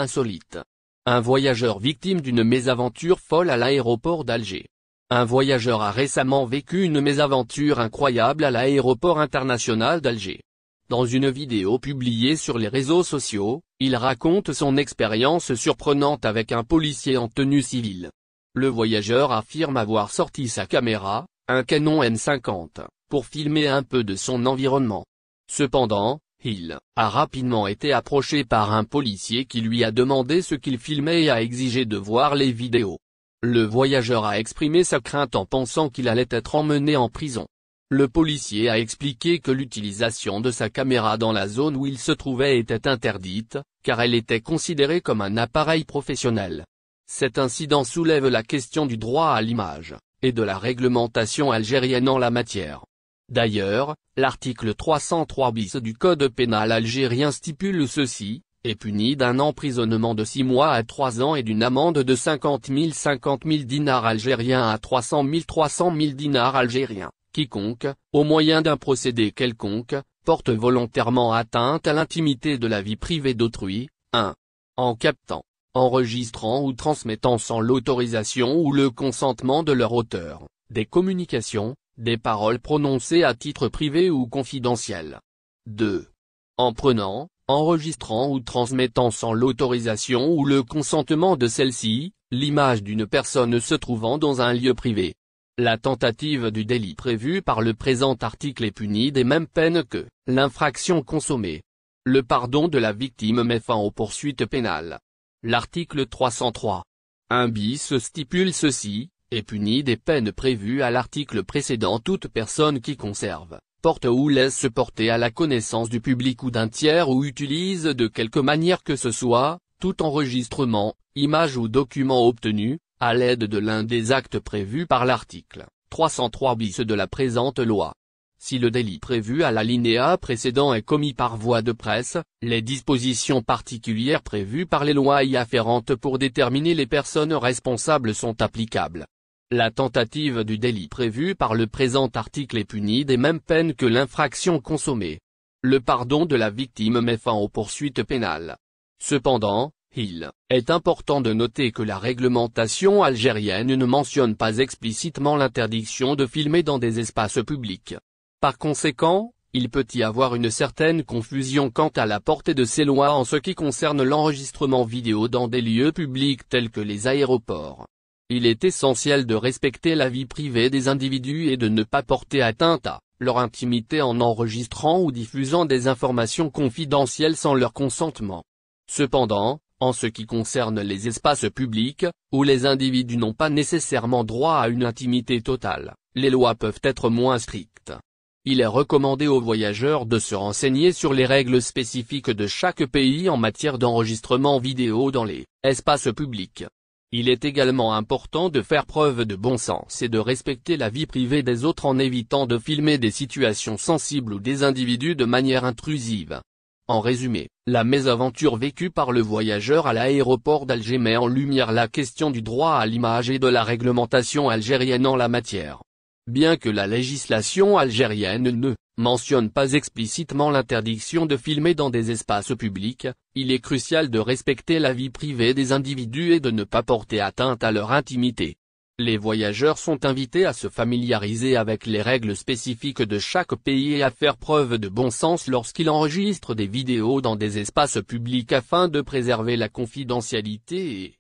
insolite. Un voyageur victime d'une mésaventure folle à l'aéroport d'Alger. Un voyageur a récemment vécu une mésaventure incroyable à l'aéroport international d'Alger. Dans une vidéo publiée sur les réseaux sociaux, il raconte son expérience surprenante avec un policier en tenue civile. Le voyageur affirme avoir sorti sa caméra, un Canon M50, pour filmer un peu de son environnement. Cependant, il a rapidement été approché par un policier qui lui a demandé ce qu'il filmait et a exigé de voir les vidéos. Le voyageur a exprimé sa crainte en pensant qu'il allait être emmené en prison. Le policier a expliqué que l'utilisation de sa caméra dans la zone où il se trouvait était interdite, car elle était considérée comme un appareil professionnel. Cet incident soulève la question du droit à l'image, et de la réglementation algérienne en la matière. D'ailleurs, l'article 303 bis du Code pénal algérien stipule ceci, est puni d'un emprisonnement de 6 mois à 3 ans et d'une amende de 50 000 dinars algériens à 300 000 dinars algériens, quiconque, au moyen d'un procédé quelconque, porte volontairement atteinte à l'intimité de la vie privée d'autrui, 1. En captant, enregistrant ou transmettant sans l'autorisation ou le consentement de leur auteur, des communications, des paroles prononcées à titre privé ou confidentiel. 2. En prenant, enregistrant ou transmettant sans l'autorisation ou le consentement de celle-ci, l'image d'une personne se trouvant dans un lieu privé. La tentative du délit prévu par le présent article est punie des mêmes peines que l'infraction consommée. Le pardon de la victime met fin aux poursuites pénales. L'article 303. 1 bis stipule ceci, est puni des peines prévues à l'article précédent toute personne qui conserve, porte ou laisse porter à la connaissance du public ou d'un tiers ou utilise de quelque manière que ce soit, tout enregistrement, image ou document obtenu, à l'aide de l'un des actes prévus par l'article 303 bis de la présente loi. Si le délit prévu à l'alinéa précédent est commis par voie de presse, les dispositions particulières prévues par les lois y afférentes pour déterminer les personnes responsables sont applicables. La tentative du délit prévu par le présent article est punie des mêmes peines que l'infraction consommée. Le pardon de la victime met fin aux poursuites pénales. Cependant, il est important de noter que la réglementation algérienne ne mentionne pas explicitement l'interdiction de filmer dans des espaces publics. Par conséquent, il peut y avoir une certaine confusion quant à la portée de ces lois en ce qui concerne l'enregistrement vidéo dans des lieux publics tels que les aéroports. Il est essentiel de respecter la vie privée des individus et de ne pas porter atteinte à leur intimité en enregistrant ou diffusant des informations confidentielles sans leur consentement. Cependant, en ce qui concerne les espaces publics, où les individus n'ont pas nécessairement droit à une intimité totale, les lois peuvent être moins strictes. Il est recommandé aux voyageurs de se renseigner sur les règles spécifiques de chaque pays en matière d'enregistrement vidéo dans les espaces publics. Il est également important de faire preuve de bon sens et de respecter la vie privée des autres en évitant de filmer des situations sensibles ou des individus de manière intrusive. En résumé, la mésaventure vécue par le voyageur à l'aéroport d'Alger met en lumière la question du droit à l'image et de la réglementation algérienne en la matière. Bien que la législation algérienne ne mentionne pas explicitement l'interdiction de filmer dans des espaces publics, il est crucial de respecter la vie privée des individus et de ne pas porter atteinte à leur intimité. Les voyageurs sont invités à se familiariser avec les règles spécifiques de chaque pays et à faire preuve de bon sens lorsqu'ils enregistrent des vidéos dans des espaces publics afin de préserver la confidentialité et